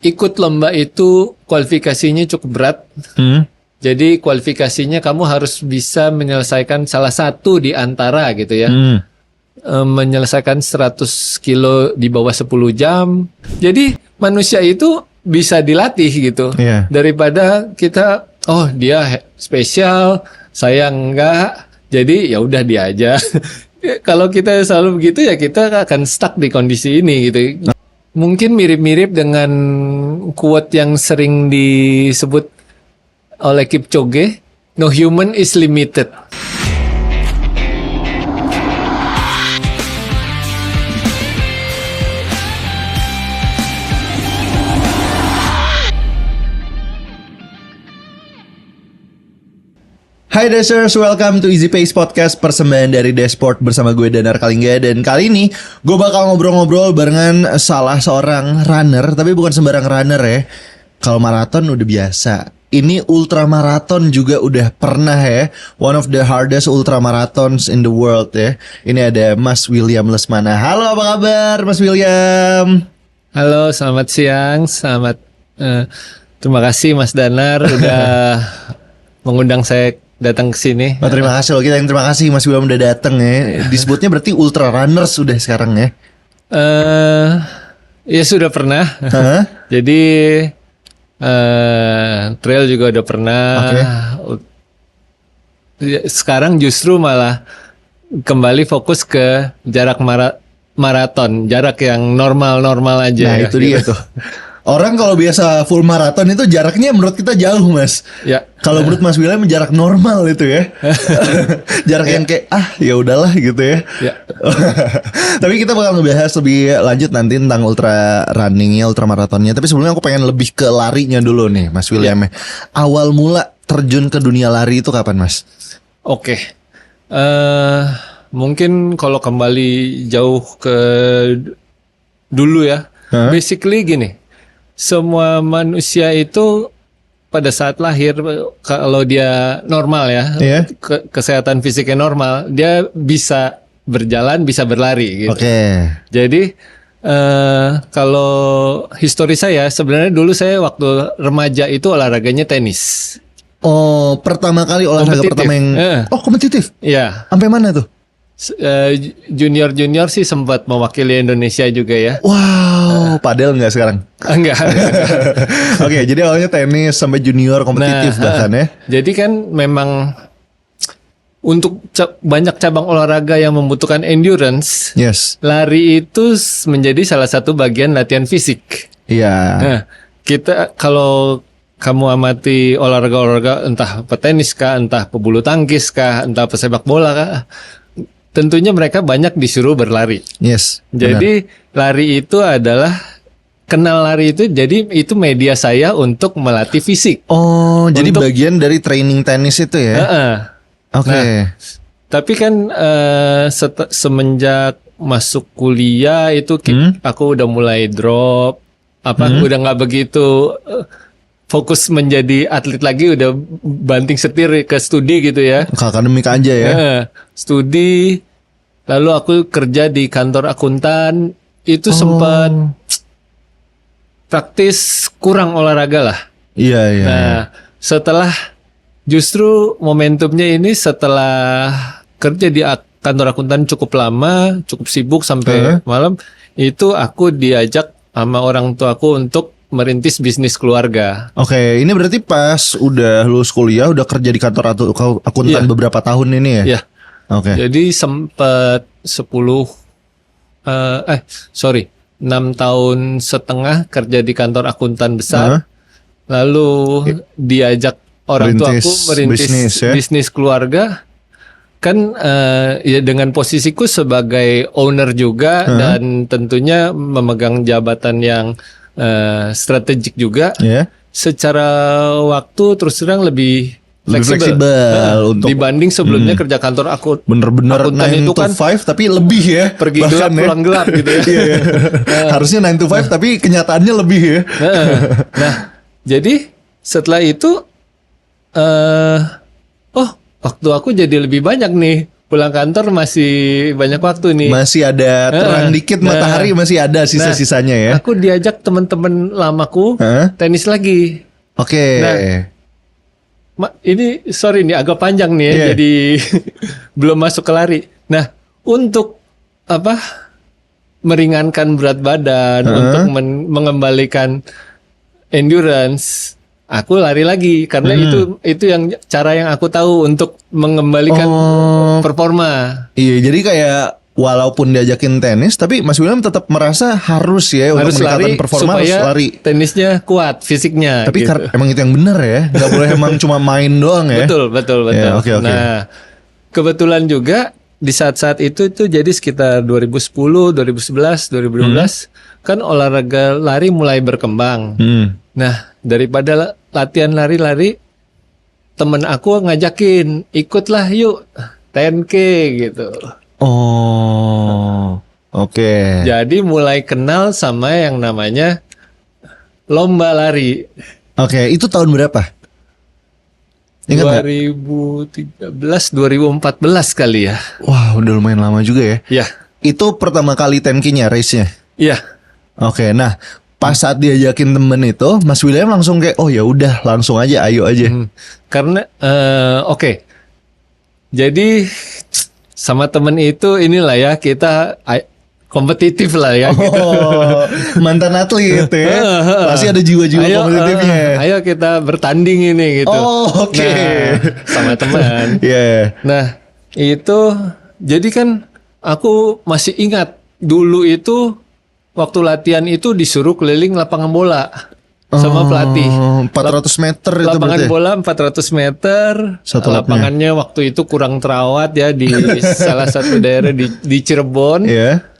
ikut lomba itu kualifikasinya cukup berat. Jadi kualifikasinya kamu harus bisa menyelesaikan salah satu di antara gitu ya. Menyelesaikan 100 kilo di bawah 10 jam. Jadi manusia itu bisa dilatih gitu. Daripada kita, oh dia spesial, saya enggak. Jadi ya udah dia aja. Kalau kita selalu begitu ya kita akan stuck di kondisi ini gitu. Mungkin mirip-mirip dengan quote yang sering disebut oleh Kipchoge, no human is limited. Hai Dashers, welcome to Easy Pace Podcast, persembahan dari Dashport bersama gue Danar Kalingga. Dan kali ini gue bakal ngobrol-ngobrol barengan salah seorang runner, tapi bukan sembarang runner ya. Kalau maraton udah biasa, ini ultramaraton juga udah pernah ya. One of the hardest ultramarathons in the world ya. Ini ada Mas William Lesmana. Halo, apa kabar Mas William? Halo, selamat siang. Terima kasih Mas Danar udah mengundang saya datang ke sini. Oh, terima kasih loh, kita yang terima kasih Mas William udah datang ya. Disebutnya berarti ultra runners sudah sekarang ya. Ya sudah pernah. Jadi trail juga udah pernah. Sekarang justru malah kembali fokus ke jarak maraton, jarak yang normal-normal aja. Nah itu dia tuh. Orang kalau biasa full maraton itu jaraknya menurut kita jauh Mas. Ya. Kalau menurut Mas William jarak normal itu ya. Jarak yang kayak ya udahlah gitu ya. Tapi kita bakal ngebahas lebih lanjut nanti tentang ultra runningnya, ultra maratonnya. Tapi sebelumnya aku pengen lebih ke larinya dulu nih Mas William. Awal mula terjun ke dunia lari itu kapan Mas? Oke. Mungkin kalau kembali jauh ke dulu ya. Basically gini. Semua manusia itu pada saat lahir kalau dia normal ya, kesehatan fisiknya normal, dia bisa berjalan, bisa berlari gitu. Jadi kalau histori saya sebenarnya dulu saya waktu remaja itu olahraganya tenis. Oh, pertama kali olahraga pertama yang kompetitif? Iya. Sampai mana tuh? Junior sih sempat mewakili Indonesia juga ya. Wow, padel nggak sekarang? Enggak. Oke, jadi awalnya tenis sampai junior kompetitif bahkan ya. Jadi kan memang untuk banyak cabang olahraga yang membutuhkan endurance, lari itu menjadi salah satu bagian latihan fisik. Iya. Nah, kita kalau kamu amati olahraga entah petenis kah, entah pebulu tangkis kah, entah pesepak bola kah, tentunya mereka banyak disuruh berlari. Jadi lari itu adalah kenal lari itu, jadi itu media saya untuk melatih fisik. Oh, jadi bagian dari training tenis itu ya? Tapi kan semenjak masuk kuliah itu aku udah mulai drop, udah nggak begitu fokus menjadi atlet lagi, udah banting setir ke studi gitu ya. Ke akademik aja ya. Studi, lalu aku kerja di kantor akuntan, itu sempat praktis kurang olahraga lah. Nah, setelah justru momentumnya ini setelah kerja di kantor akuntan cukup lama, cukup sibuk sampai malam, itu aku diajak sama orang tuaku untuk merintis bisnis keluarga. Ini berarti pas udah lulus kuliah, udah kerja di kantor akuntan beberapa tahun ini ya? Jadi sempat 6 tahun setengah kerja di kantor akuntan besar. Lalu diajak orang tuaku merintis bisnis keluarga. Kan ya dengan posisiku sebagai owner juga dan tentunya memegang jabatan yang strategik juga. Secara waktu terus terang lebih fleksibel untuk dibanding sebelumnya kerja kantor bener-bener 9 to 5 tapi lebih ya, pergi gelap pulang gelap gitu ya. Harusnya 9 to 5 tapi kenyataannya lebih ya. Nah jadi setelah itu waktu aku jadi lebih banyak nih pulang kantor masih banyak waktu nih. Masih ada terang dikit, matahari masih ada sisa-sisanya ya. Aku diajak teman-teman lamaku tenis lagi. Oke. Nah, ini sorry nih agak panjang nih ya, jadi belum masuk ke lari. Nah, untuk meringankan berat badan, untuk mengembalikan endurance, aku lari lagi karena itu yang cara yang aku tahu untuk mengembalikan performa. Iya, jadi kayak walaupun diajakin tenis, tapi Mas William tetap merasa harus ya harus untuk meningkatkan lari performa, supaya harus lari. Tenisnya kuat fisiknya. Tapi gitu. emang itu yang benar ya, nggak boleh emang cuma main doang ya. Betul. Ya, okay. Nah, kebetulan juga di saat-saat itu jadi sekitar 2010, 2011, 2012 kan olahraga lari mulai berkembang. Nah, daripada latihan lari-lari, temen aku ngajakin ikutlah yuk 10K gitu. Oh, oke. Jadi mulai kenal sama yang namanya lomba lari. Oke, itu tahun berapa? Ingat 2013, 2014 kali ya. Wah, udah lumayan lama juga ya. Iya. Itu pertama kali 10K-nya race-nya. Iya. Oke, nah pas saat diajakin temen itu, Mas William langsung kayak, oh ya udah, langsung aja, ayo aja. Karena oke. Jadi sama temen itu inilah ya kita kompetitif lah ya. Gitu. Mantan atlet ya. Pasti ada jiwa-jiwa kompetitifnya. Ayo kita bertanding ini gitu. Oh, oke. Nah, sama teman. Yeah. Nah, itu jadi kan aku masih ingat dulu itu waktu latihan itu disuruh keliling lapangan bola sama pelatih. 400 meter itu lapangan berarti. bola 400 meter. Satu lapangannya waktu itu kurang terawat ya di salah satu daerah di Cirebon. Iya.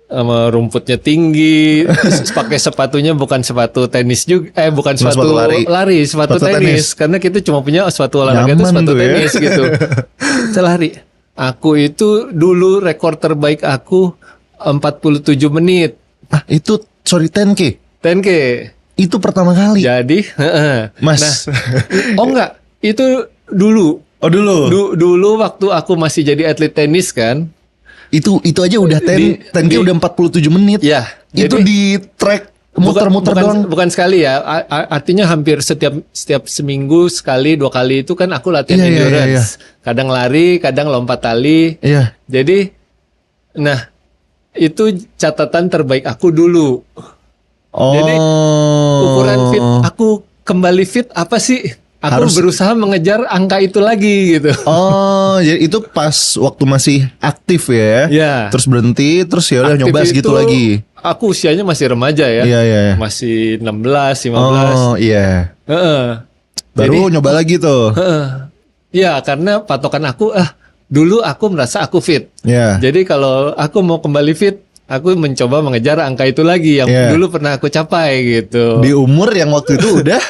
Sama rumputnya tinggi, pakai sepatunya bukan sepatu tenis juga, bukan sepatu lari, sepatu tenis. Karena kita cuma punya sepatu olahraga itu sepatu tenis ya. Gitu. Kita lari. Aku itu dulu rekor terbaik aku 47 menit. Ah, itu sorry 10K. 10K. Itu pertama kali. Jadi, Mas. Nah, enggak, itu dulu. Oh dulu. Dulu waktu aku masih jadi atlet tenis kan. Itu aja udah 10K udah 47 menit. Ya. Itu jadi, di track muter-muter doang. Bukan sekali ya. Artinya hampir setiap seminggu sekali 2 kali itu kan aku latihan endurance. Iya. Kadang lari, kadang lompat tali. Iya. Jadi, nah itu catatan terbaik aku dulu. Jadi ukuran fit aku kembali fit apa sih? Aku berusaha mengejar angka itu lagi gitu. Oh, jadi itu pas waktu masih aktif ya? Iya. Terus berhenti, terus ya udah nyoba segitu lagi. Aku usianya masih remaja ya. Iya. Masih 16, 15. Oh, iya. Baru nyoba lagi tuh. Iya, karena patokan aku dulu aku merasa aku fit. Iya. Jadi kalau aku mau kembali fit, aku mencoba mengejar angka itu lagi yang dulu pernah aku capai gitu. Di umur yang waktu itu udah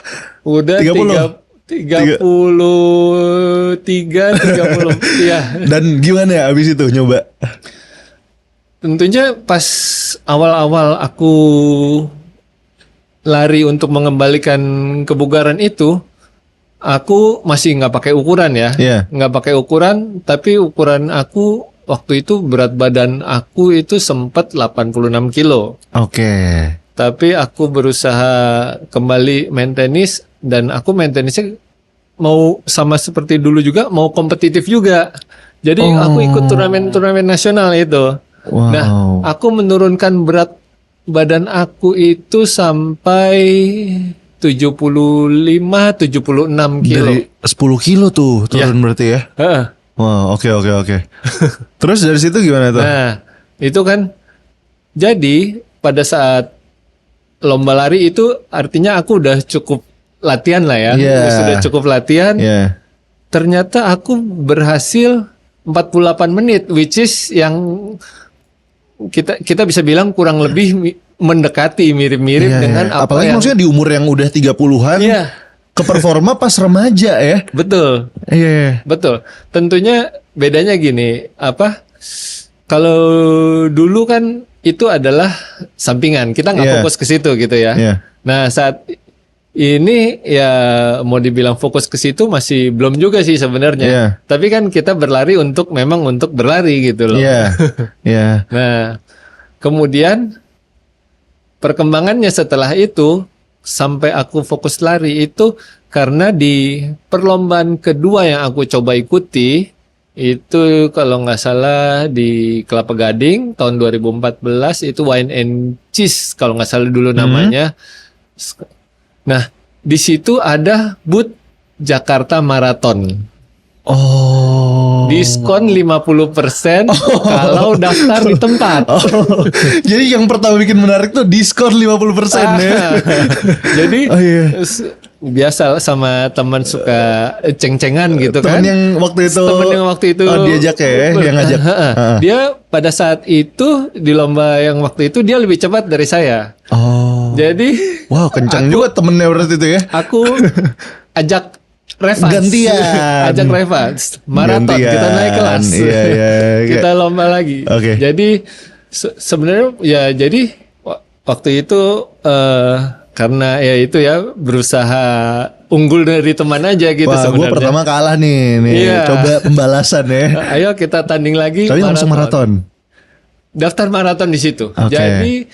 33, 30 ya. Dan gimana ya abis itu nyoba? Tentunya pas awal-awal aku lari untuk mengembalikan kebugaran itu, aku masih nggak pakai ukuran ya. Nggak pakai ukuran, tapi ukuran aku waktu itu berat badan aku itu sempat 86 kilo. Oke. Tapi aku berusaha kembali main tenis dan aku main tenisnya mau sama seperti dulu juga, mau kompetitif juga. Jadi aku ikut turnamen nasional itu. Wow. Nah, aku menurunkan berat badan aku itu sampai 75-76 kilo. Dari 10 kilo tuh turun berarti ya? Wow, oke. Terus dari situ gimana tuh? Nah, itu kan jadi pada saat lomba lari itu artinya aku udah cukup latihan lah ya. Sudah cukup latihan. Ternyata aku berhasil 48 menit, which is yang kita bisa bilang kurang lebih mendekati mirip-mirip dengan apa apalagi yang maksudnya di umur yang udah 30-an. Ke performa pas remaja ya. Betul. Iya. Betul. Tentunya bedanya gini, kalau dulu kan itu adalah sampingan. Kita nggak fokus ke situ gitu ya. Nah, saat ini ya mau dibilang fokus ke situ masih belum juga sih sebenarnya. Iya. Tapi kan kita berlari untuk berlari gitu loh. Iya. Iya. Nah, kemudian perkembangannya setelah itu sampai aku fokus lari itu karena di perlombaan kedua yang aku coba ikuti itu kalau nggak salah di Kelapa Gading tahun 2014 itu Wine and Cheese kalau nggak salah dulu namanya. Nah, di situ ada booth Jakarta Marathon. Oh. Diskon 50% kalau daftar di tempat. Jadi yang pertama bikin menarik tuh diskon 50% ya. Jadi Oh, iya. biasa sama teman suka ceng-cengan gitu Temen kan. yang waktu itu Temen yang waktu itu diajak ya, yang ngajak. Dia pada saat itu di lomba yang waktu itu dia lebih cepat dari saya. Oh. Jadi Wow, kencang juga temennya berarti itu ya. aku ajak Reva. Gantian. Ajak Reva maraton, Gantian. kita naik kelas. Iya, iya. Kita lomba lagi. Oke. Jadi sebenarnya ya jadi waktu itu karena ya itu ya berusaha unggul dari teman aja gitu Wah, gue sebenarnya. pertama kalah nih. Iya. Coba pembalasan ya. Ayo kita tanding lagi. Tapi langsung maraton. Daftar maraton di situ. Oke. Jadi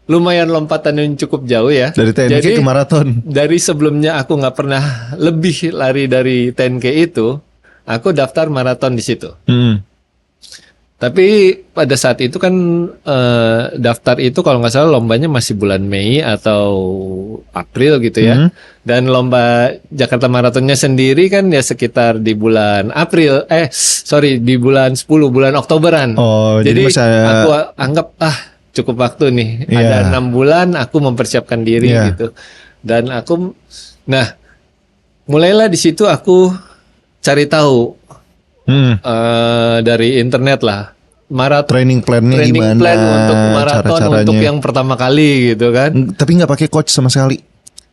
lumayan lompatan yang cukup jauh ya. Dari TNK Jadi, ke maraton. dari sebelumnya aku nggak pernah lebih lari dari 10K itu, aku daftar maraton di situ. Tapi pada saat itu kan daftar itu kalau nggak salah lombanya masih bulan Mei atau April gitu ya. Dan lomba Jakarta Marathonnya sendiri kan ya sekitar di bulan April, di bulan 10, bulan Oktoberan. Oh, jadi masih aku anggap cukup waktu nih. Iya. Ada 6 bulan aku mempersiapkan diri Iya. gitu. Dan mulailah di situ aku cari tahu dari internet lah Training plan-nya gimana? plan untuk maraton untuk yang pertama kali gitu kan. Tapi nggak pakai coach sama sekali.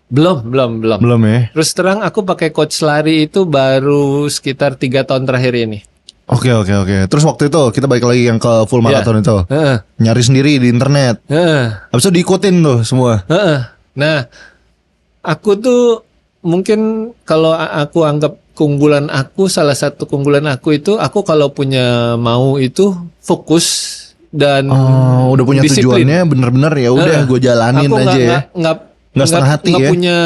Belum. Belum ya. Terus terang aku pakai coach lari itu baru sekitar 3 tahun terakhir ini. Oke. Terus waktu itu kita balik lagi yang ke full marathon itu. Nyari sendiri di internet. Habis itu diikutin tuh semua. Nah, aku tuh mungkin kalau aku anggap salah satu keunggulan aku itu aku kalau punya mau itu fokus dan udah punya disiplin. tujuannya bener-bener ya udah gue jalanin Aku aja ya. Nggak setengah hati nggak ya. punya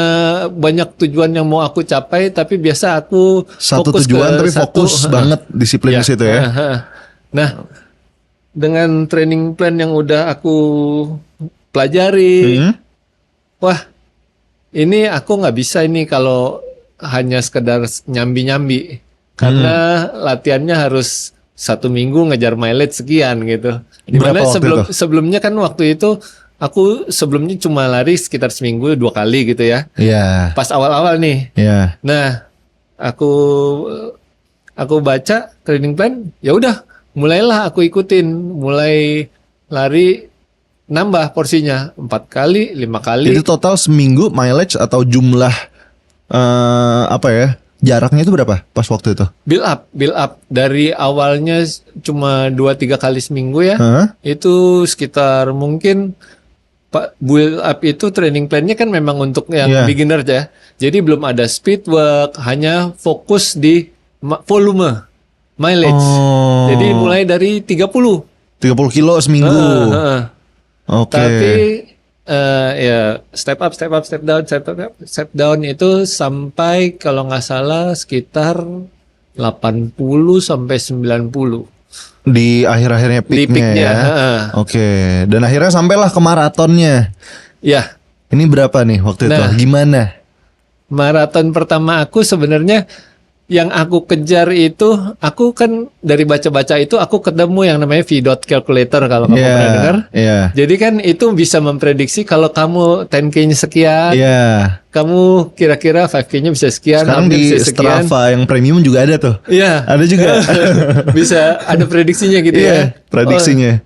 banyak tujuan yang mau aku capai, tapi biasa aku Satu fokus tujuan ke tapi fokus banget disiplin di situ ya. Nah, dengan training plan yang udah aku pelajari, wah ini aku nggak bisa ini kalau hanya sekedar nyambi-nyambi, karena latihannya harus 1 minggu ngejar mileage sekian gitu. Dimana sebelumnya kan waktu itu aku sebelumnya cuma lari sekitar seminggu 2 kali gitu ya. Iya. Pas awal-awal nih. Iya. Nah, aku baca training plan, ya udah, mulailah aku ikutin, mulai lari nambah porsinya 4 kali, 5 kali. Jadi total seminggu mileage atau jumlah jaraknya itu berapa pas waktu itu? Build up dari awalnya cuma 2-3 kali seminggu ya. Itu sekitar mungkin build up itu training plan-nya kan memang untuk yang beginner ya. Jadi belum ada speed work, hanya fokus di volume mileage. Jadi mulai dari 30 kilo seminggu. Oke. Tapi ya step up, step down itu sampai kalau nggak salah sekitar 80 sampai 90 di akhir-akhirnya peaknya ya. Oke. Dan akhirnya sampailah ke maratonnya. Ya. Ini berapa nih waktu itu? Gimana? Maraton pertama aku sebenarnya yang aku kejar itu, aku kan dari baca-baca itu aku ketemu yang namanya V-dot calculator kalau kamu pernah dengar. Jadi kan itu bisa memprediksi kalau kamu 10K-nya sekian, kamu kira-kira 5K-nya bisa sekian. Sekarang di bisa sekian. Strava yang premium juga ada tuh. Iya. Ada juga. Bisa ada prediksinya gitu ya. Prediksinya.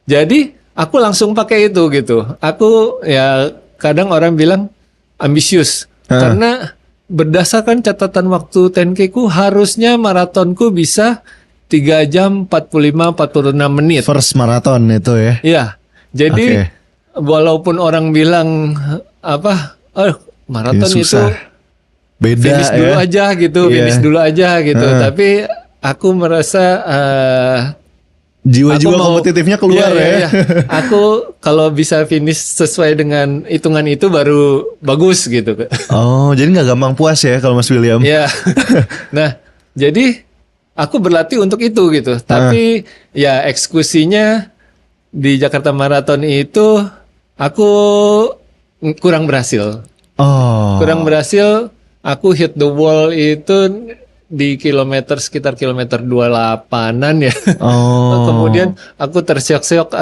Jadi aku langsung pakai itu gitu. Aku ya kadang orang bilang ambisius karena berdasarkan catatan waktu 10K ku harusnya maratonku bisa 3 jam 45-46 menit. First maraton itu ya. Iya. Jadi walaupun orang bilang apa, maraton Ya, itu susah. Beda finish dulu ya. aja gitu, Iya. finish dulu aja gitu. Tapi aku merasa Jiwa-jiwa aku mau- kompetitifnya keluar Iya, ya. iya. Aku kalau bisa finish sesuai dengan hitungan itu baru bagus gitu. Oh, jadi nggak gampang puas ya kalau Mas William. Ya. Nah, jadi aku berlatih untuk itu gitu. Tapi ya eksekusinya di Jakarta Marathon itu aku kurang berhasil. Oh. Kurang berhasil. Aku hit the wall itu di sekitar kilometer 28-an ya. Oh. Kemudian aku terseok-seok,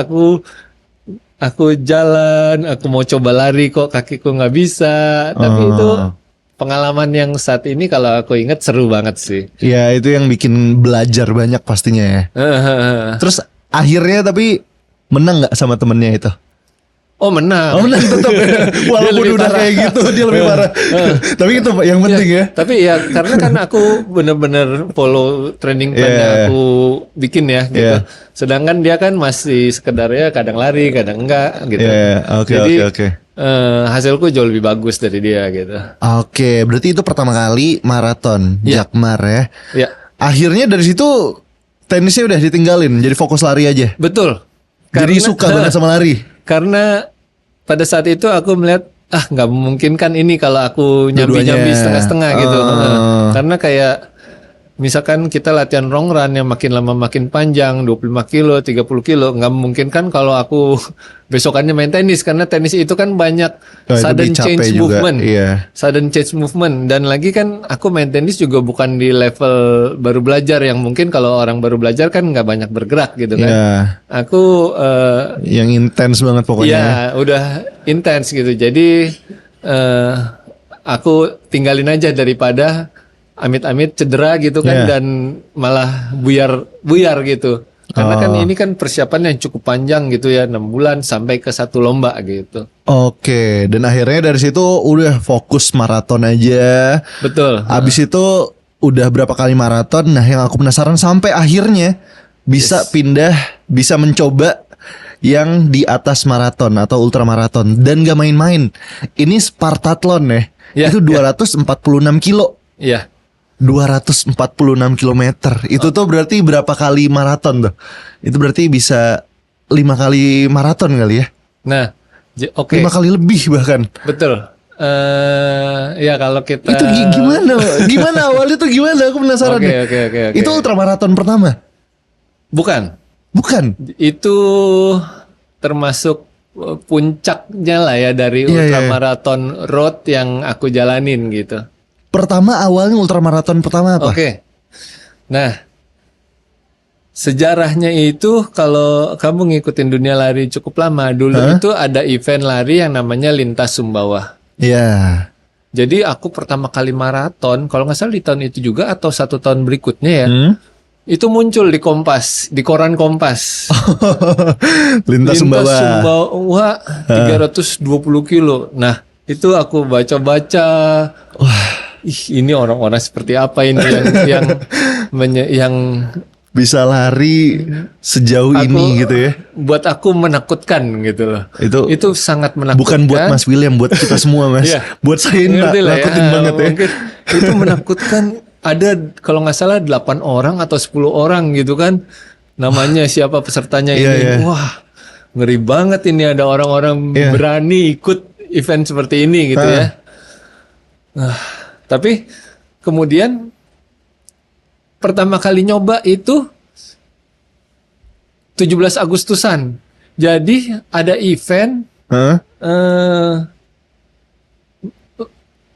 aku jalan, aku mau coba lari kok kakiku nggak bisa. Tapi itu pengalaman yang saat ini kalau aku ingat seru banget sih. Ya itu yang bikin belajar banyak pastinya ya. Terus akhirnya tapi menang nggak sama temennya itu? Oh menang. Oh menang tetap ya. Walaupun lebih udah parah. kayak gitu dia lebih parah. Tapi itu yang penting ya. Tapi ya karena kan aku bener-bener follow training plan yang aku bikin ya gitu. Yeah. Sedangkan dia kan masih sekedar ya kadang lari, kadang enggak gitu. Iya, oke, Jadi oke. hasilku jauh lebih bagus dari dia gitu. Oke, berarti itu pertama kali maraton Jakmar ya. Ya, Akhirnya dari situ tenisnya udah ditinggalin, jadi fokus lari aja. betul. Jadi suka banget sama lari. Karena pada saat itu aku melihat nggak memungkinkan ini kalau aku nyambi-nyambi Dua-duanya. setengah-setengah gitu. Karena kayak misalkan kita latihan long run yang makin lama makin panjang, 25 kilo, 30 kilo, nggak memungkinkan kalau aku besokannya main tenis. Karena tenis itu kan banyak itu sudden lebih capek change juga, movement. iya. Sudden change movement. Dan lagi kan aku main tenis juga bukan di level baru belajar yang mungkin kalau orang baru belajar kan nggak banyak bergerak gitu kan. Iya, Aku yang intens banget pokoknya. ya udah intens gitu. Jadi aku tinggalin aja daripada amit-amit cedera gitu kan dan malah buyar gitu. Karena kan ini kan persiapan yang cukup panjang gitu ya, 6 bulan sampai ke 1 lomba gitu. Oke, dan akhirnya dari situ udah fokus maraton aja. Betul. Abis itu udah berapa kali maraton. Nah yang aku penasaran sampai akhirnya bisa pindah, bisa mencoba yang di atas maraton atau ultramaraton. Dan gak main-main. Ini Spartathlon ya. Ya, Itu 246 kilo. Iya. 246 kilometer. Itu tuh berarti berapa kali maraton tuh? Itu berarti bisa 5 kali maraton kali ya? Nah, oke. 5 kali lebih bahkan. Betul. Ya kalau kita Itu gimana? Gimana awalnya tuh gimana? Aku penasaran Oke, deh. oke. Itu ultramaraton pertama? Bukan. Bukan. Itu termasuk puncaknya lah ya dari Iya, iya. ultramaraton road yang aku jalanin gitu. Pertama awalnya ultramaraton pertama apa? Oke. Nah, sejarahnya itu kalau kamu ngikutin dunia lari cukup lama, dulu itu ada event lari yang namanya Lintas Sumbawa. Iya. Jadi aku pertama kali maraton, kalau nggak salah di tahun itu juga atau 1 tahun berikutnya ya, itu muncul di Kompas, di koran Kompas. Lintas Sumbawa. Sumbawa 320 kilo. Nah, itu aku baca-baca. Wah, ini orang-orang seperti apa ini yang Bisa lari sejauh ini gitu ya. buat aku menakutkan gitu loh. Itu sangat menakutkan. Bukan buat Mas William, buat kita semua Mas. Iya. Buat saya Ngerti lah nakutin banget ya. Mungkin itu menakutkan. Ada kalau nggak salah 8 orang atau 10 orang gitu kan. Namanya siapa pesertanya ini. Iya. Wah, ngeri banget ini ada orang-orang berani ikut event seperti ini gitu ya. Tapi kemudian pertama kali nyoba itu 17 Agustusan. Jadi ada event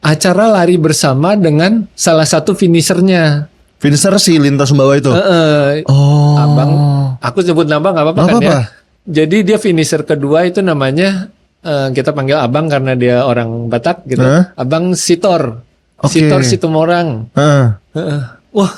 acara lari bersama dengan salah satu finishernya. Finisher si Lintas Sumbawa itu. Abang, aku sebut nama nggak apa-apa Nggak kan ya. apa-apa. Jadi dia finisher kedua itu namanya kita panggil Abang karena dia orang Batak gitu. Abang Sitor. Oke. Sitor Situmorang. Wah,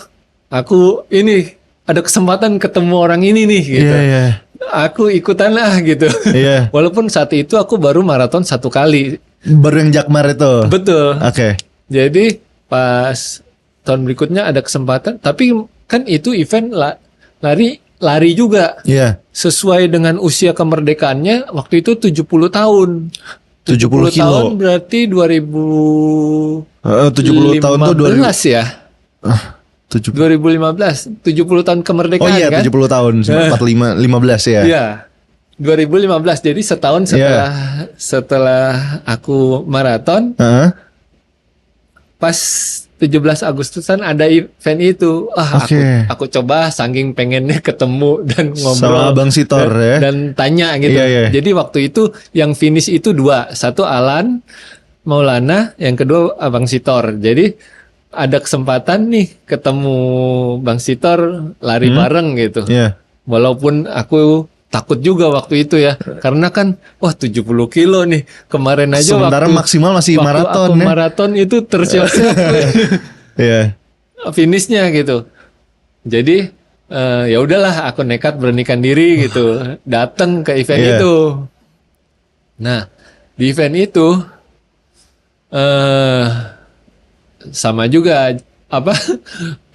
aku ini ada kesempatan ketemu orang ini nih gitu. Iya. Aku ikutan lah gitu. Iya. Walaupun saat itu aku baru maraton 1 kali. Baru yang Jakmar itu. Betul. Oke. Jadi pas tahun berikutnya ada kesempatan, tapi kan itu event lari lari juga. Iya. Sesuai dengan usia kemerdekaannya waktu itu 70 tahun. 70 kilo. tahun berarti 70 tahun tuh 2015 ya. 70. 2015, 70 tahun kemerdekaan Oh iya, kan? 70 tahun, 45, 15 ya. Iya. 2015. Jadi setahun setelah aku maraton, Heeh. pas 17 Agustusan ada event itu. Oke. Aku coba saking pengennya ketemu dan ngobrol Sama Abang Sitor ya. dan tanya gitu. Iya, iya. Jadi waktu itu yang finish itu 2, satu Alan Maulana, yang kedua Abang Sitor. Jadi ada kesempatan nih ketemu Bang Sitor lari bareng gitu. Iya. Walaupun aku takut juga waktu itu ya, karena kan 70 kilo nih kemarin aja. Sementara maksimal masih waktu maraton aku ya. maraton itu tersiap-siap Iya. finishnya gitu. Jadi ya udahlah, aku nekat beranikan diri gitu, datang ke event Iya. itu. Nah di event itu sama juga apa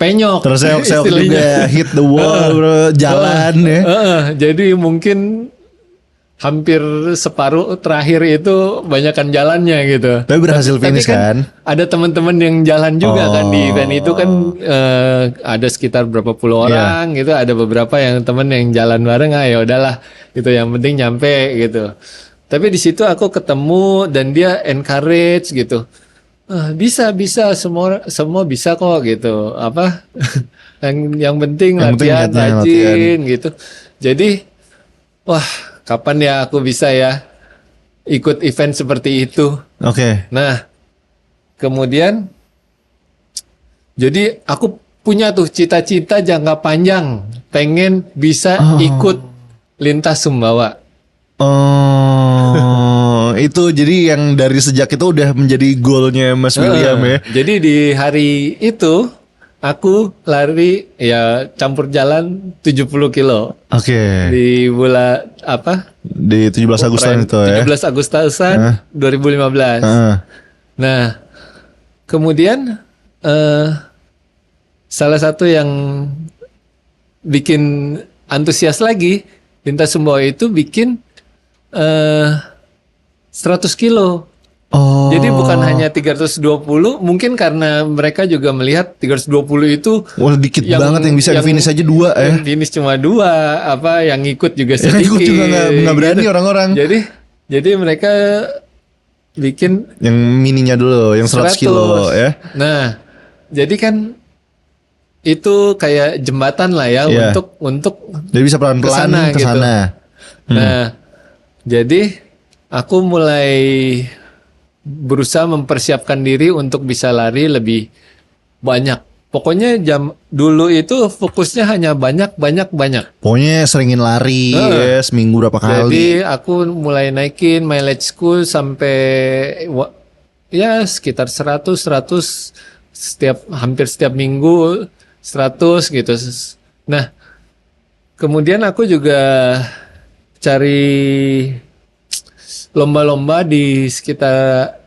penyok Terseok-seok juga, istilahnya. hit the wall bro, jalan ya. Jadi mungkin hampir separuh terakhir itu banyakan jalannya gitu. Tapi berhasil finish kan? Ada teman-teman yang jalan juga kan di event itu kan, ada sekitar berapa puluh orang gitu. Ada beberapa yang teman yang jalan bareng, ya udahlah gitu. Yang penting nyampe gitu. Tapi di situ aku ketemu dan dia encourage gitu. Bisa semua bisa kok gitu. Apa yang penting latihan rajin gitu. Jadi wah, kapan ya aku bisa ya ikut event seperti itu. Oke. Nah kemudian jadi aku punya tuh cita-cita jangka panjang, pengen bisa ikut lintas Sumbawa. Itu jadi yang dari sejak itu udah menjadi goalnya Mas William ya. Jadi di hari itu aku lari ya campur jalan 70 kilo. Oke. Di bulan apa? Di 17 Agustusan itu ya. 17 Agustusan 2015. Nah, kemudian salah satu yang bikin antusias lagi, Lintas Sumbawa itu bikin 100 kilo. Jadi bukan hanya 320, mungkin karena mereka juga melihat 320 itu dikit banget yang bisa finish aja 2 ya. Yang finish cuma 2, apa yang ikut juga sedikit. Yang ikut juga nggak berani gitu. Orang-orang. Jadi mereka bikin yang mininya dulu, yang 100 kilo ya. Nah, jadi kan itu kayak jembatan lah ya untuk jadi bisa pelan-pelan ke sana. Nah, jadi aku mulai berusaha mempersiapkan diri untuk bisa lari lebih banyak. Pokoknya dulu itu fokusnya hanya banyak. Pokoknya seringin lari ya, seminggu berapa kali. Jadi aku mulai naikin mileage-ku sampai ya sekitar 100 hampir setiap minggu 100 gitu. Nah, kemudian aku juga cari lomba-lomba di sekitar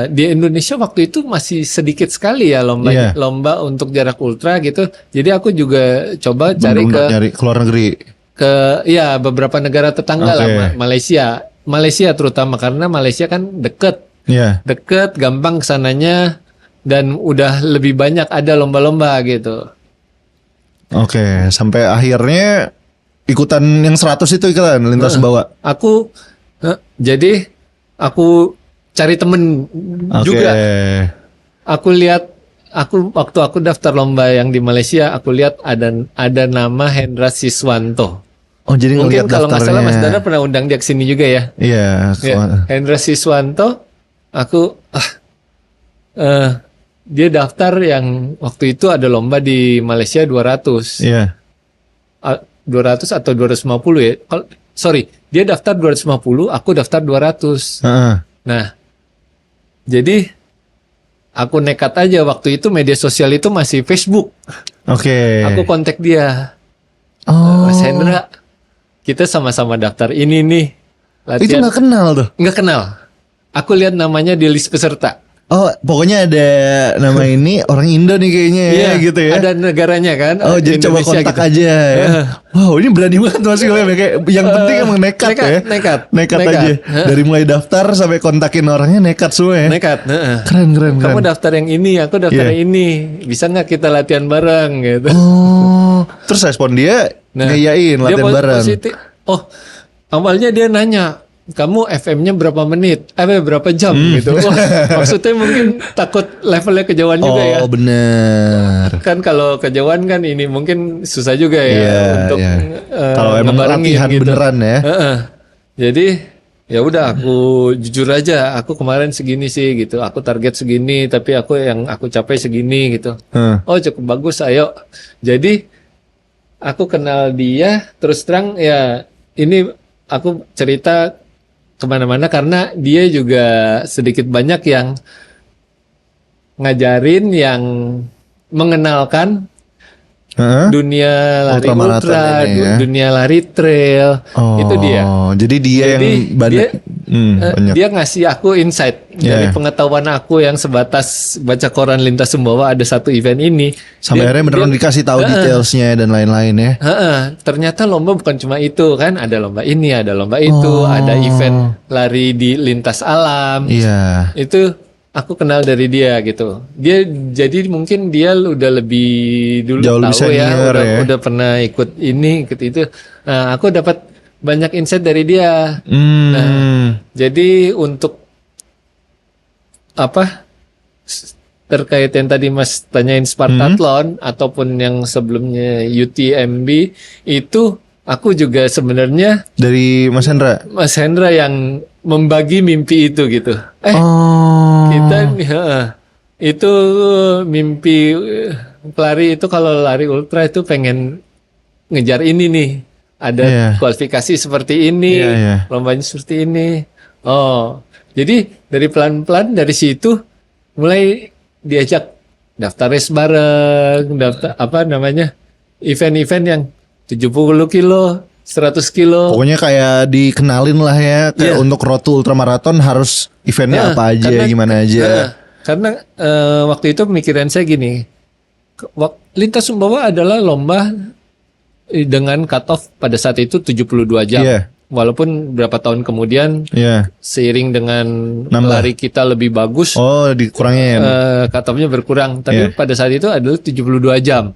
di Indonesia waktu itu masih sedikit sekali ya lomba untuk jarak ultra gitu. Jadi aku juga coba cari ke luar negeri. Ke beberapa negara tetangga lah, Malaysia terutama karena Malaysia kan deket, gampang kesananya dan udah lebih banyak ada lomba-lomba gitu. Oke, sampai akhirnya ikutan yang 100 itu ikutan lintas Sumbawa. Jadi aku cari temen juga. Aku lihat, waktu aku daftar lomba yang di Malaysia, aku lihat ada nama Hendra Siswanto. Oh, jadi mungkin kalau nggak salah Mas daftarnya. Dana pernah undang dia kesini juga ya. Iya. Hendra Siswanto, aku dia daftar yang waktu itu ada lomba di Malaysia 200. Iya. 200 atau 250 ya. Sorry, dia daftar 250, aku daftar 200. Nah, jadi aku nekat aja waktu itu media sosial itu masih Facebook. Oke. Aku kontak dia. Mas Hendra, kita sama-sama daftar ini nih. Latihan. Itu nggak kenal tuh? Nggak kenal. Aku lihat namanya di list peserta. Oh, pokoknya ada nama ini orang Indo nih kayaknya ya Iya, gitu ya. ada negaranya kan. Oh, jadi coba Indonesia kontak gitu. aja ya. Wow, ini berani banget Mas Gue. Kayak yang penting emang nekat ya. Nekat. aja. Dari mulai daftar sampai kontakin orangnya nekat semua ya. Nekat. Keren. Kamu daftar yang ini, aku daftar yang ini. Bisa nggak kita latihan bareng gitu? Oh, terus respon dia ngeyain dia latihan bareng. positif. Oh, awalnya dia nanya, kamu FM-nya berapa menit? Berapa jam gitu? Wah, maksudnya mungkin takut levelnya kejauhan juga ya. Oh, bener. Kan kalau kejauhan kan ini mungkin susah juga ya untuk kalau emang ngebarengin latihan beneran ya. Jadi ya udah aku jujur aja, aku kemarin segini sih gitu. Aku target segini, tapi yang aku capai segini gitu. Oh, cukup bagus, ayo. Jadi aku kenal dia, terus terang ya ini aku cerita kemana-mana karena dia juga sedikit banyak yang ngajarin, yang mengenalkan dunia lari ultra, dunia lari trail. Itu dia. Jadi dia yang banyak. Dia ngasih aku insight dari pengetahuan aku yang sebatas baca koran Lintas Sumbawa ada satu event ini. Sampai akhirnya beneran dikasih tahu detailsnya dan lain-lain ya. Ternyata lomba bukan cuma itu kan, ada lomba ini, ada lomba itu, ada event lari di lintas alam. Iya. Itu aku kenal dari dia gitu. Dia jadi mungkin dia udah lebih dulu jauh lebih tahu senior ya, udah pernah ikut ini, ikut itu. Nah, aku dapat banyak insight dari dia. Nah, jadi untuk apa terkait yang tadi Mas tanyain Spartathlon ataupun yang sebelumnya UTMB itu aku juga sebenarnya dari Mas Hendra. Mas Hendra yang membagi mimpi itu gitu. Kita itu mimpi pelari itu kalau lari ultra itu pengen ngejar ini nih. Ada kualifikasi seperti ini, lombanya seperti ini. Oh, jadi dari pelan-pelan dari situ mulai diajak daftar race bareng, daftar event-event yang 70 kilo, 100 kilo. Pokoknya kayak dikenalin lah ya, kayak untuk Road to Ultramarathon harus eventnya apa aja, gimana aja. Karena waktu itu pemikiran saya gini, Lintas Sumbawa adalah lomba dengan cut-off pada saat itu 72 jam. Walaupun berapa tahun kemudian seiring dengan lari kita lebih bagus, dikurangin. Cut-off-nya berkurang. Tapi pada saat itu adalah 72 jam.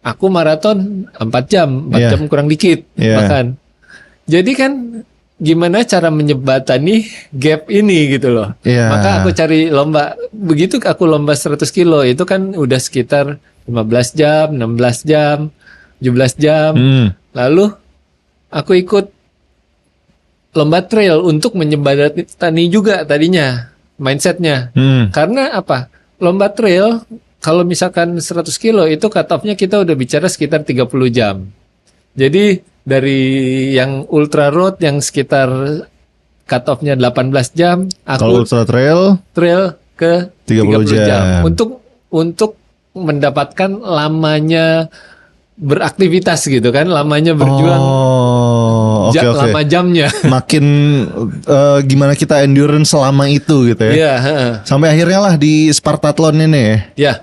Aku maraton 4 jam, 4 jam kurang dikit bahkan. Jadi kan gimana cara menyebatani gap ini gitu loh. Maka aku cari lomba. Begitu aku lomba 100 kilo itu kan udah sekitar 15 jam, 16 jam, 17 jam. Lalu aku ikut lomba trail untuk menyebatani juga tadinya mindsetnya. Karena apa? Lomba trail kalau misalkan 100 kilo itu cut off-nya kita udah bicara sekitar 30 jam. Jadi dari yang ultra road yang sekitar cut off-nya 18 jam, aku kalau ultra trail ke 30 jam. Untuk mendapatkan lamanya beraktivitas gitu kan, lamanya berjuang. Lama jamnya. Makin gimana kita endurance selama itu gitu ya. Sampai akhirnya lah di Spartathlon ini ya.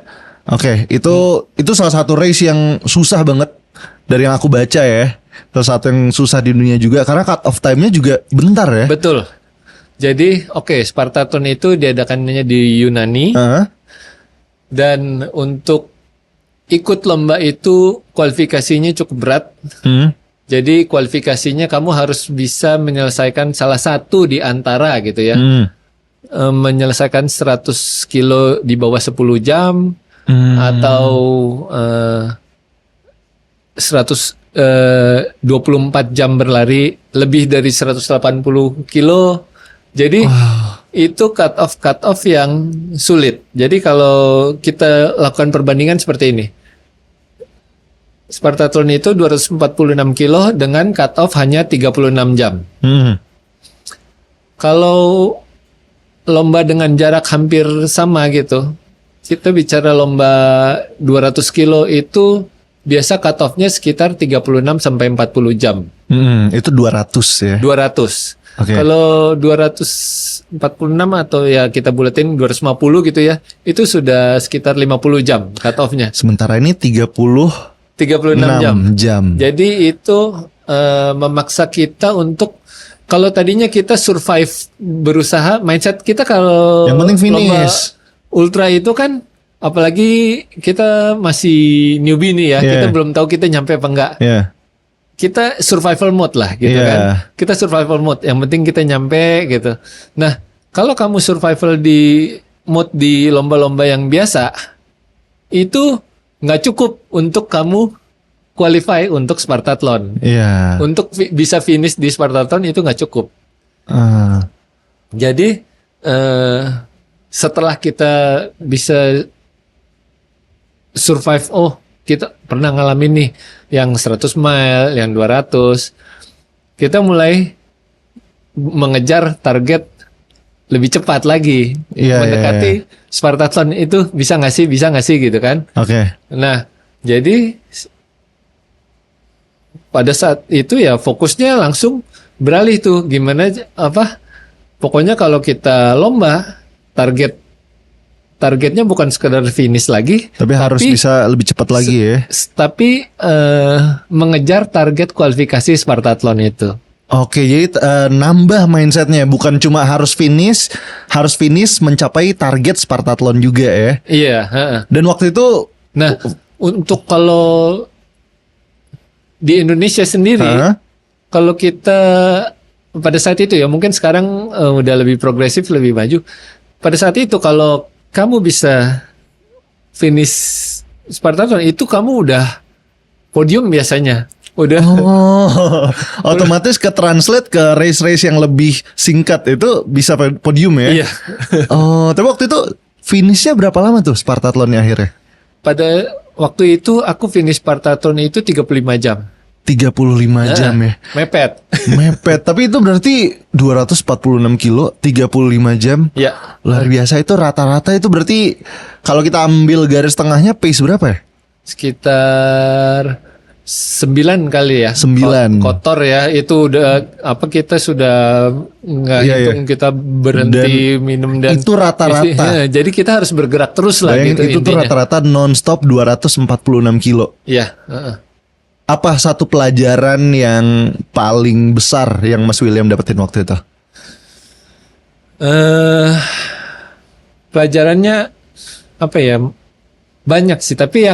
Itu salah satu race yang susah banget dari yang aku baca ya. Salah satu yang susah di dunia juga karena cut off time-nya juga bentar ya. Betul. Jadi Spartathlon itu diadakannya di Yunani. Dan untuk ikut lomba itu kualifikasinya cukup berat. Jadi kualifikasinya kamu harus bisa menyelesaikan salah satu di antara gitu ya. Menyelesaikan 100 kilo di bawah 10 jam atau 24 jam berlari lebih dari 180 kilo. Jadi itu cut off yang sulit. Jadi kalau kita lakukan perbandingan seperti ini. Spartathlon itu 246 kilo dengan cut off hanya 36 jam. Kalau lomba dengan jarak hampir sama gitu, kita bicara lomba 200 kilo itu biasa cut off-nya sekitar 36 sampai 40 jam. Itu 200 ya. 200. Oke. Kalau 246 atau ya kita buletin 250 gitu ya, itu sudah sekitar 50 jam cut off-nya. Sementara ini 36 jam. Jadi itu memaksa kita untuk, kalau tadinya kita survive, berusaha, mindset kita kalau yang penting lomba finish. ultra itu kan, apalagi kita masih newbie nih ya, kita belum tahu kita nyampe apa enggak. Kita survival mode lah gitu kan. Kita survival mode, yang penting kita nyampe gitu. Nah, kalau kamu survival di mode di lomba-lomba yang biasa, itu nggak cukup untuk kamu qualify untuk Spartathlon. Untuk bisa finish di Spartathlon itu nggak cukup. Jadi setelah kita bisa survive, kita pernah ngalamin nih yang 100 mile, yang 200. Kita mulai mengejar target lebih cepat lagi. Mendekati Spartathlon itu bisa nggak sih gitu kan. Nah, jadi pada saat itu ya fokusnya langsung beralih tuh. Gimana pokoknya kalau kita lomba, targetnya bukan sekedar finish lagi, tapi harus bisa lebih cepat lagi ya. Tapi mengejar target kualifikasi Spartathlon itu. Oke, jadi nambah mindsetnya, bukan cuma harus finish mencapai target Spartathlon juga ya. Iya. Dan waktu itu, nah untuk kalau di Indonesia sendiri, kalau kita pada saat itu ya, mungkin sekarang udah lebih progresif, lebih maju. Pada saat itu kalau kamu bisa finish Spartathlon itu kamu udah podium biasanya. Otomatis ke translate ke race-race yang lebih singkat itu bisa podium ya. Iya. Tapi waktu itu finishnya berapa lama tuh Spartathlonnya akhirnya? Pada waktu itu aku finish Spartathlon itu 35 jam. 35 jam ya. Mepet. Tapi itu berarti 246 kilo 35 jam. Ya. Luar biasa. Itu rata-rata itu berarti kalau kita ambil garis tengahnya pace berapa ya? Sekitar 9 kali ya. 9. Kotor ya. Itu udah kita sudah nggak hitung, kita berhenti minum dan itu rata-rata. Jadi kita harus bergerak terus lah. Bayangin, gitu itu tuh rata-rata non-stop 246 kilo. Iya. Apa satu pelajaran yang paling besar yang Mas William dapetin waktu itu? Pelajarannya apa ya? Banyak sih, tapi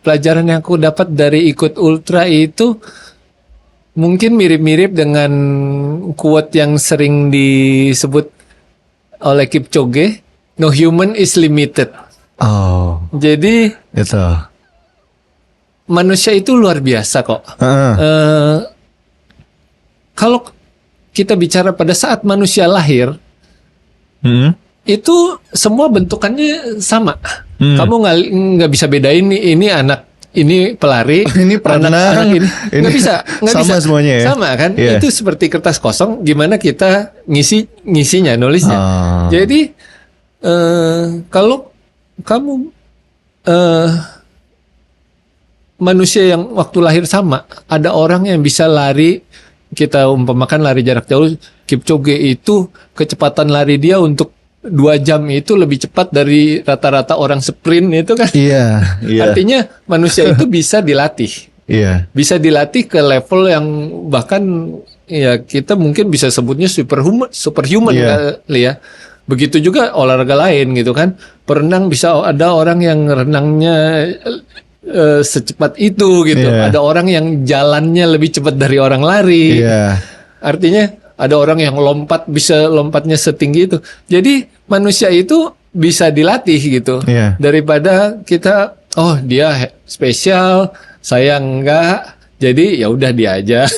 pelajaran yang aku dapat dari ikut ultra itu mungkin mirip-mirip dengan quote yang sering disebut oleh Kipchoge, "No human is limited." Jadi itu manusia itu luar biasa kok. Kalau kita bicara pada saat manusia lahir, itu semua bentukannya sama. Kamu nggak bisa bedain ini anak, ini pelari, ini anak ini nggak bisa, sama semuanya ya. Sama kan? Itu seperti kertas kosong. Gimana kita ngisinya, nulisnya. Jadi kalau kamu manusia yang waktu lahir sama, ada orang yang bisa lari, kita umpamakan lari jarak jauh, Kipchoge itu kecepatan lari dia untuk 2 jam itu lebih cepat dari rata-rata orang sprint itu kan. Iya. Artinya manusia itu bisa dilatih. Bisa dilatih ke level yang bahkan ya kita mungkin bisa sebutnya superhuman kali ya. Begitu juga olahraga lain gitu kan. Berenang bisa ada orang yang renangnya secepat itu gitu. Ada orang yang jalannya lebih cepat dari orang lari. Artinya ada orang yang bisa lompatnya setinggi itu. Jadi manusia itu bisa dilatih gitu. Daripada kita dia spesial, saya enggak. Jadi ya udah dia aja.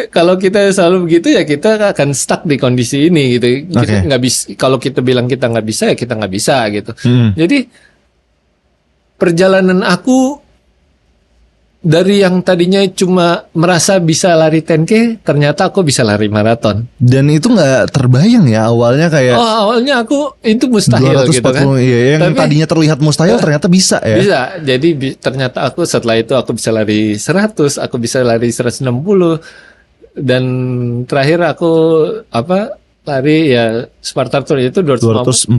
Kalau kita selalu begitu ya kita akan stuck di kondisi ini gitu. Kita nggak bisa. Kalau kita bilang kita nggak bisa ya kita nggak bisa gitu. Jadi perjalanan aku dari yang tadinya cuma merasa bisa lari 10K, ternyata aku bisa lari maraton. Dan itu nggak terbayang ya awalnya kayak. Awalnya aku itu mustahil 240, gitu kan. Yang tadinya terlihat mustahil ternyata bisa ya. Bisa. Jadi ternyata aku setelah itu aku bisa lari 100, aku bisa lari 160. Dan terakhir aku lari ya Spartan Tour itu 246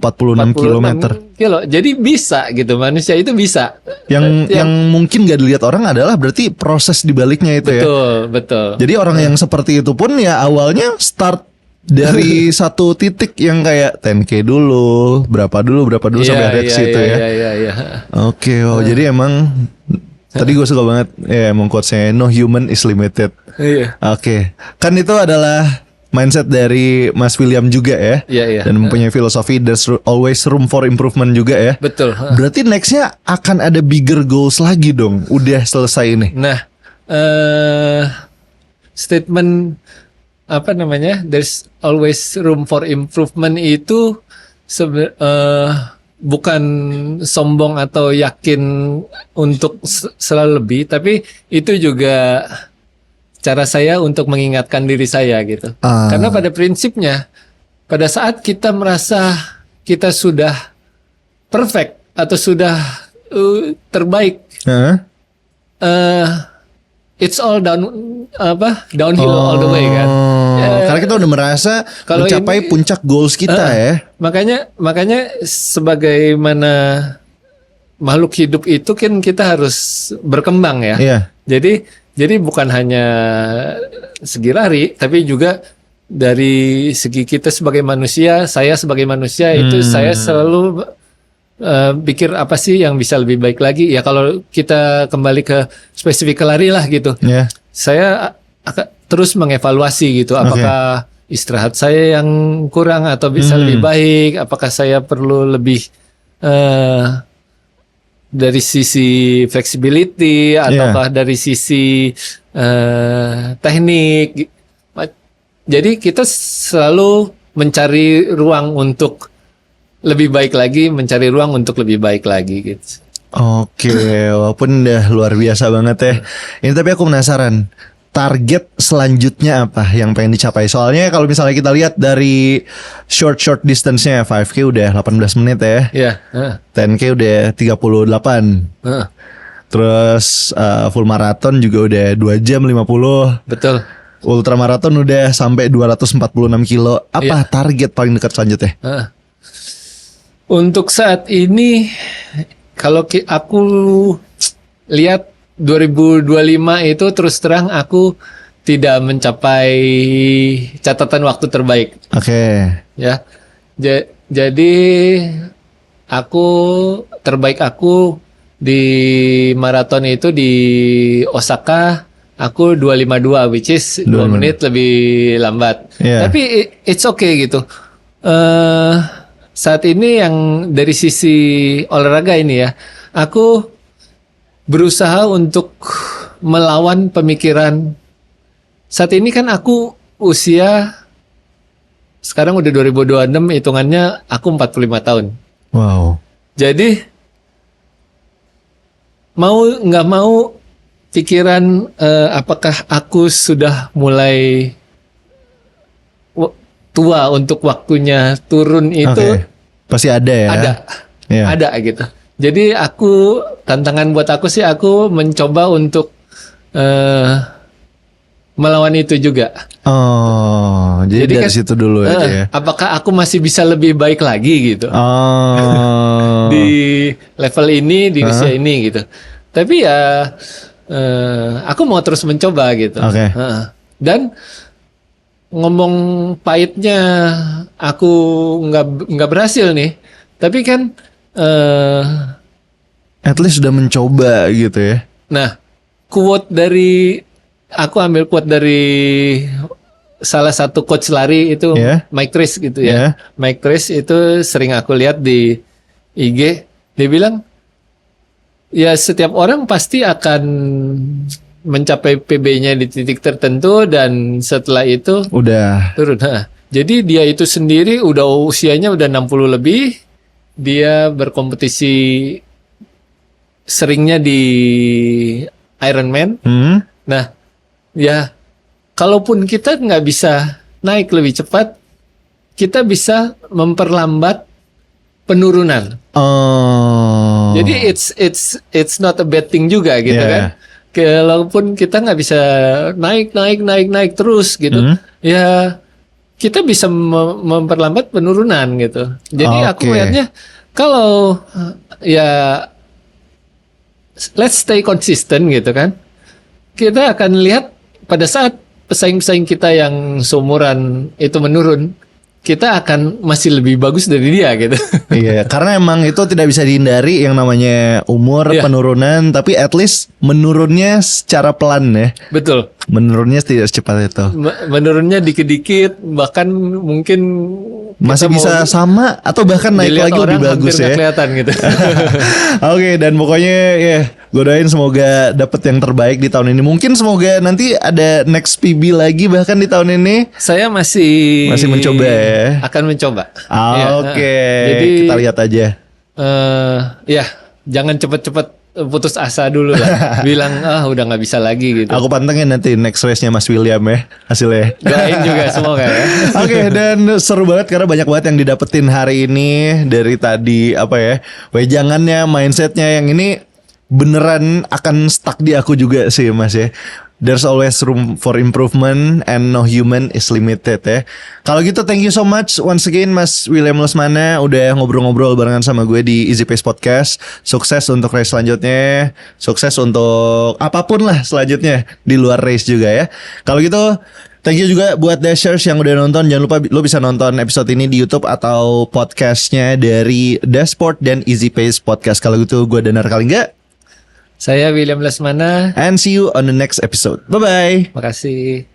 kilometer. kilo. Jadi bisa gitu, manusia itu bisa. Yang mungkin gak dilihat orang adalah berarti proses dibaliknya itu ya. Betul. Jadi orang yang seperti itu pun ya awalnya start dari satu titik yang kayak 10K dulu, berapa dulu sampai ada ke situ ya. Iya. Oke, jadi emang tadi gue suka banget ya emang quotes-nya no human is limited. Iya. Oke, kan itu adalah mindset dari Mas William juga ya. Iya. Dan mempunyai filosofi there's always room for improvement juga ya. Betul. Berarti nextnya akan ada bigger goals lagi dong. Udah selesai ini. Nah, statement there's always room for improvement itu bukan sombong atau yakin untuk selalu lebih, tapi itu juga cara saya untuk mengingatkan diri saya gitu. Karena pada prinsipnya, pada saat kita merasa kita sudah perfect atau sudah terbaik, it's all downhill all the way kan. Karena kita udah merasa kalau mencapai puncak goals kita ya. Makanya sebagaimana makhluk hidup itu kan kita harus berkembang ya. Iya. Jadi bukan hanya segi lari, tapi juga dari segi kita sebagai manusia, saya sebagai manusia itu saya selalu pikir apa sih yang bisa lebih baik lagi. Ya kalau kita kembali ke spesifik lari lah gitu. Yeah. Saya akan terus mengevaluasi gitu. Apakah istirahat saya yang kurang atau bisa lebih baik? Apakah saya perlu lebih dari sisi flexibility ataukah dari sisi teknik. Jadi kita selalu mencari ruang untuk lebih baik lagi, mencari ruang untuk lebih baik lagi gitu. Oke, walaupun udah luar biasa banget ya. Ini tapi aku penasaran, target selanjutnya apa yang pengen dicapai? Soalnya kalau misalnya kita lihat dari short distance-nya 5K udah 18 menit ya. Iya. 10K udah 38. Terus full marathon juga udah 2 jam 50. Betul. Ultramarathon udah sampai 246 kilo. Apa target paling dekat selanjutnya? Untuk saat ini kalau aku lihat 2025 itu terus terang aku tidak mencapai catatan waktu terbaik. Oke. Ya. Jadi terbaik aku di maraton itu di Osaka aku 252 which is 2 menit lebih lambat. Yeah. Tapi it's okay gitu. Saat ini yang dari sisi olahraga ini ya, aku berusaha untuk melawan pemikiran. Saat ini kan aku usia sekarang udah 2026, hitungannya aku 45 tahun. Wow. Jadi mau nggak mau pikiran apakah aku sudah mulai tua untuk waktunya turun itu pasti ada ya. Ada gitu. Jadi tantangan buat aku sih aku mencoba untuk melawan itu juga. Oh, jadi dari kan, situ dulu aja ya. Apakah aku masih bisa lebih baik lagi gitu? Di level ini, di usia ini gitu. Tapi ya aku mau terus mencoba gitu. Dan ngomong pahitnya aku nggak berhasil nih, tapi kan at least sudah mencoba gitu ya. Nah, aku ambil quote dari salah satu coach lari itu Mike Trace gitu ya. Mike Trace itu sering aku lihat di IG, dia bilang ya setiap orang pasti akan mencapai PB-nya di titik tertentu dan setelah itu udah turun. Jadi dia itu sendiri usianya udah 60 lebih, dia berkompetisi seringnya di Ironman. Nah, ya kalaupun kita nggak bisa naik lebih cepat, kita bisa memperlambat penurunan. Jadi it's not a bad thing juga gitu kan. kalaupun kita nggak bisa naik terus gitu, ya kita bisa memperlambat penurunan gitu. Jadi aku melihatnya kalau ya let's stay consistent gitu kan, kita akan lihat pada saat pesaing-pesaing kita yang seumuran itu menurun, kita akan masih lebih bagus dari dia gitu. Iya, karena emang itu tidak bisa dihindari yang namanya umur, penurunan, tapi at least menurunnya secara pelan ya. Betul. Menurunnya tidak secepat itu. Menurunnya dikit-dikit, bahkan mungkin masih bisa sama atau bahkan naik lagi lebih bagus ya. Kelihatan gitu. Oke, dan pokoknya ya gue doain semoga dapet yang terbaik di tahun ini. Mungkin semoga nanti ada next PB lagi bahkan di tahun ini. Saya masih mencoba ya. Akan mencoba. Oke. Jadi kita lihat aja. Ya, jangan cepet-cepet putus asa dulu lah. Bilang udah nggak bisa lagi gitu. Aku pantengin nanti next race-nya Mas William ya hasilnya. Doain juga semoga ya. Oke, dan seru banget karena banyak banget yang didapetin hari ini dari tadi apa ya, wejangannya, mindsetnya yang ini beneran akan stuck di aku juga sih Mas ya. There's always room for improvement and no human is limited ya. Kalau gitu thank you so much once again Mas William Lesmana udah ngobrol-ngobrol barengan sama gue di Easy Pace Podcast. Sukses untuk race selanjutnya, sukses untuk apapun lah selanjutnya di luar race juga ya. Kalau gitu thank you juga buat Dashers yang udah nonton. Jangan lupa lo bisa nonton episode ini di YouTube atau podcastnya dari Dashport dan Easy Pace Podcast. Kalau gitu gue Danar Kalingga. Saya William Lesmana. And see you on the next episode. Bye-bye. Makasih.